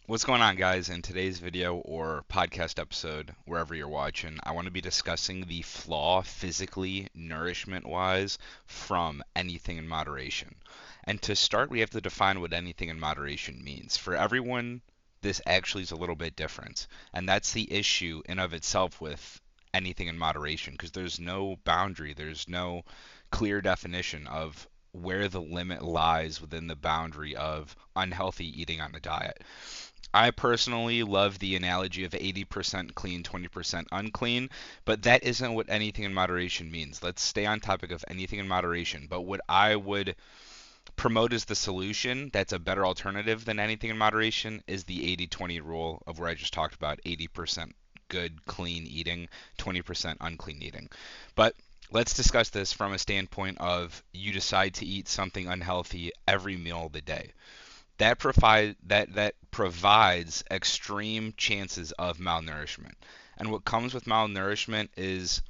What's going on, guys? In today's video or podcast episode, wherever you're watching, I want to be discussing the flaw physically, nourishment wise, from anything in moderation. And to start, we have to define what anything in moderation means. For everyone, this actually is a little bit different. And that's the issue in of itself with anything in moderation, because there's no boundary, there's no clear definition of where the limit lies within the boundary of unhealthy eating on a diet. I personally love the analogy of 80% clean, 20% unclean, but that isn't what anything in moderation means. Let's stay on topic of anything in moderation. But what I would promote as the solution that's a better alternative than anything in moderation is the 80-20 rule of where I just talked about 80% good, clean eating, 20% unclean eating. But let's discuss this from a standpoint of you decide to eat something unhealthy every meal of the day. That provides extreme chances of malnourishment. And what comes with malnourishment is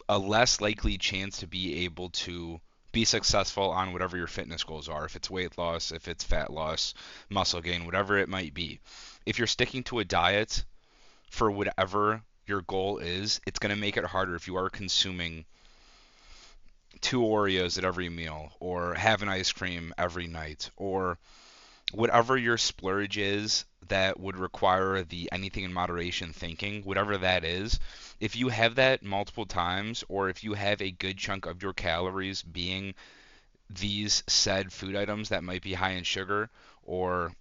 a less likely chance to be able to be successful on whatever your fitness goals are. If it's weight loss, if it's fat loss, muscle gain, whatever it might be. If you're sticking to a diet for whatever your goal is, it's going to make it harder if you are consuming two Oreos at every meal or have an ice cream every night or whatever your splurge is that would require the anything in moderation thinking, whatever that is, if you have that multiple times, or if you have a good chunk of your calories being these said food items that might be high in sugar, or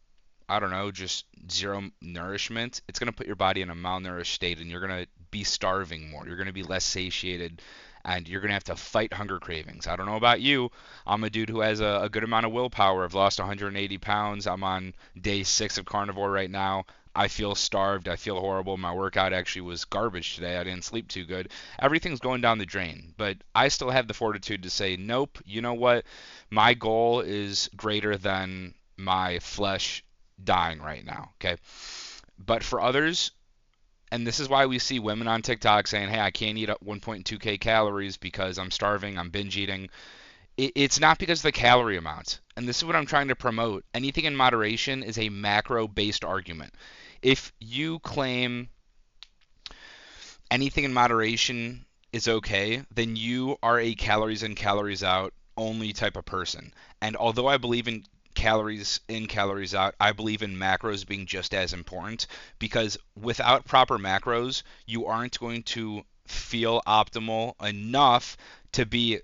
I don't know, just zero nourishment, it's going to put your body in a malnourished state and you're going to be starving more. You're going to be less satiated and you're going to have to fight hunger cravings. I don't know about you. I'm a dude who has a good amount of willpower. I've lost 180 pounds. I'm on day 6 of carnivore right now. I feel starved. I feel horrible. My workout actually was garbage today. I didn't sleep too good. Everything's going down the drain. But I still have the fortitude to say, nope, you know what? My goal is greater than my flesh dying right now. Okay. But for others, and this is why we see women on TikTok saying, hey, I can't eat 1.2K calories because I'm starving, I'm binge eating. It's not because of the calorie amount. And this is what I'm trying to promote. Anything in moderation is a macro based argument. If you claim anything in moderation is okay, then you are a calories in, calories out only type of person. And although I believe in calories in, calories out, I believe in macros being just as important because without proper macros, you aren't going to feel optimal enough to be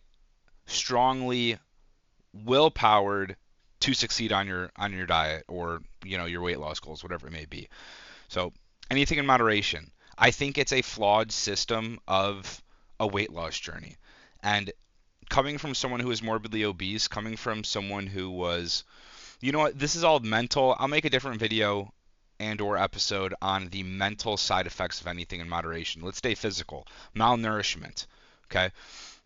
strongly willpowered to succeed on your diet or your weight loss goals, whatever it may be. So anything in moderation. I think it's a flawed system of a weight loss journey. And coming from someone who is morbidly obese, coming from someone who was, you know what, this is all mental. I'll make a different video and or episode on the mental side effects of anything in moderation. Let's stay physical. Malnourishment. Okay.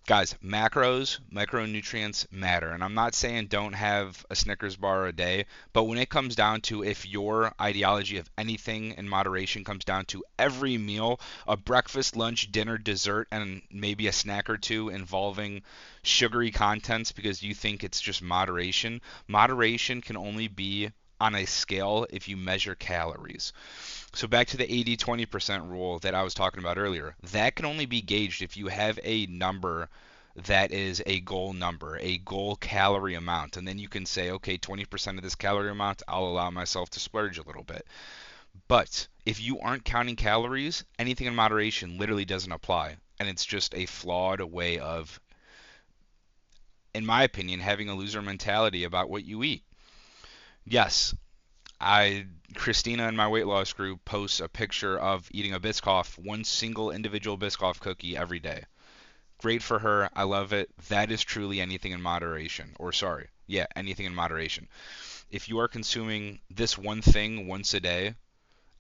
Guys, macros, micronutrients matter. And I'm not saying don't have a Snickers bar a day, but when it comes down to if your ideology of anything in moderation comes down to every meal, a breakfast, lunch, dinner, dessert, and maybe a snack or two involving sugary contents because you think it's just moderation, moderation can only be on a scale if you measure calories. So back to the 80-20% rule that I was talking about earlier. That can only be gauged if you have a number that is a goal number, a goal calorie amount. And then you can say, okay, 20% of this calorie amount, I'll allow myself to splurge a little bit. But if you aren't counting calories, anything in moderation literally doesn't apply. And it's just a flawed way of, in my opinion, having a loser mentality about what you eat. Yes, Christina in my weight loss group posts a picture of eating a Biscoff, one single individual Biscoff cookie every day. Great for her. I love it. That is truly anything in moderation. Or sorry, yeah, anything in moderation. If you are consuming this one thing once a day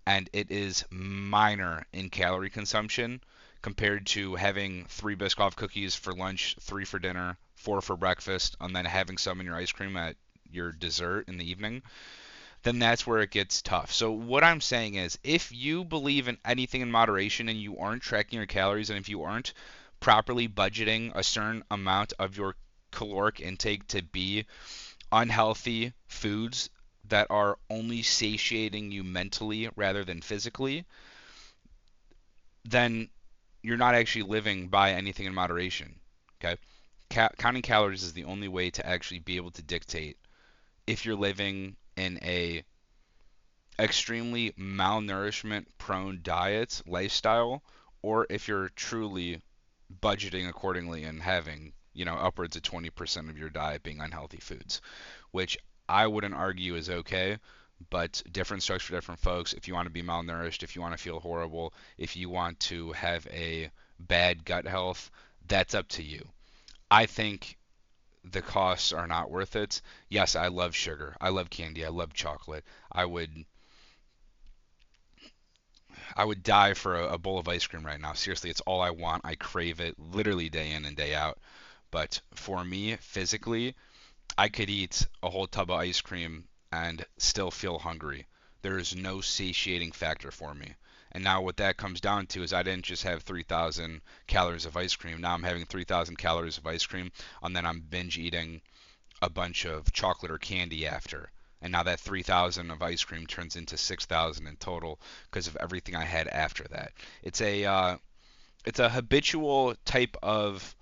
and it is minor in calorie consumption compared to having 3 Biscoff cookies for lunch, 3 for dinner, 4 for breakfast, and then having some in your ice cream at your dessert in the evening, then that's where it gets tough. So what I'm saying is if you believe in anything in moderation and you aren't tracking your calories and if you aren't properly budgeting a certain amount of your caloric intake to be unhealthy foods that are only satiating you mentally rather than physically, then you're not actually living by anything in moderation. Okay? Counting calories is the only way to actually be able to dictate if you're living in a extremely malnourishment prone diet lifestyle, or if you're truly budgeting accordingly and having, upwards of 20% of your diet being unhealthy foods, which I wouldn't argue is okay, but different strokes for different folks. If you want to be malnourished, if you want to feel horrible, if you want to have a bad gut health, that's up to you. I think the costs are not worth it. Yes, I love sugar. I love candy. I love chocolate. I would I would die for a bowl of ice cream right now. Seriously, it's all I want. I crave it literally day in and day out. But for me, physically, I could eat a whole tub of ice cream and still feel hungry. There is no satiating factor for me. And now what that comes down to is I didn't just have 3,000 calories of ice cream. Now I'm having 3,000 calories of ice cream, and then I'm binge eating a bunch of chocolate or candy after. And now that 3,000 of ice cream turns into 6,000 in total because of everything I had after that. It's a habitual type of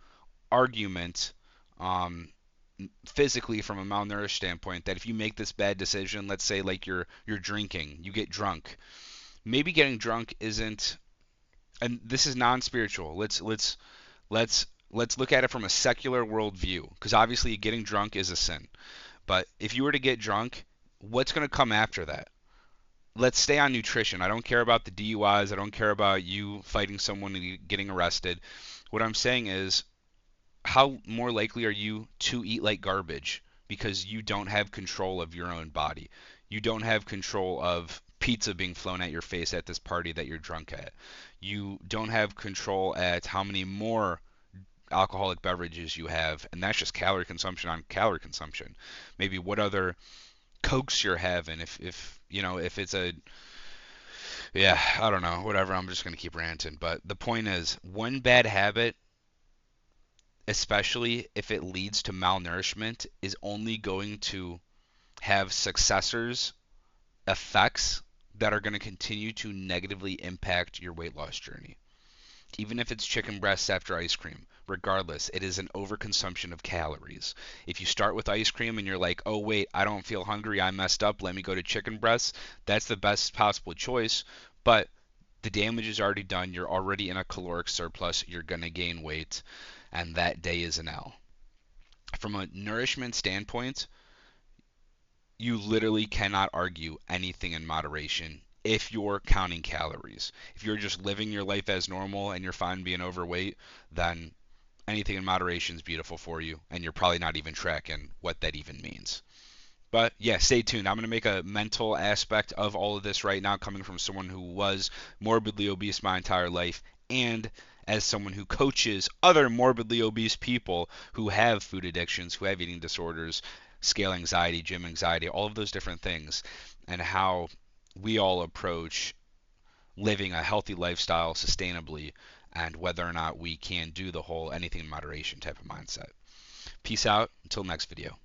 argument, um, physically from a malnourished standpoint, that if you make this bad decision, let's say like you're drinking, you get drunk. Maybe getting drunk isn't, and this is non-spiritual. Let's look at it from a secular worldview, because obviously getting drunk is a sin. But if you were to get drunk, what's going to come after that? Let's stay on nutrition. I don't care about the DUIs. I don't care about you fighting someone and getting arrested. What I'm saying is, how more likely are you to eat like garbage because you don't have control of your own body? You don't have control of pizza being flown at your face at this party that you're drunk at. You don't have control at how many more alcoholic beverages you have, and that's just calorie consumption on calorie consumption. Maybe what other cokes you're having, if it's a, yeah, I don't know, whatever. I'm just gonna keep ranting, but the point is, one bad habit, especially if it leads to malnourishment, is only going to have successors, effects that are going to continue to negatively impact your weight loss journey. Even if it's chicken breasts after ice cream, regardless, it is an overconsumption of calories. If you start with ice cream and you're like, oh, wait, I don't feel hungry, I messed up, let me go to chicken breasts, that's the best possible choice. But the damage is already done. You're already in a caloric surplus. You're going to gain weight, and that day is an L. From a nourishment standpoint, you literally cannot argue anything in moderation if you're counting calories. If you're just living your life as normal and you're fine being overweight, then anything in moderation is beautiful for you, and you're probably not even tracking what that even means. But yeah, stay tuned. I'm going to make a mental aspect of all of this right now, coming from someone who was morbidly obese my entire life, and as someone who coaches other morbidly obese people who have food addictions, who have eating disorders, scale anxiety, gym anxiety, all of those different things, and how we all approach living a healthy lifestyle sustainably, and whether or not we can do the whole anything in moderation type of mindset. Peace out. Until next video.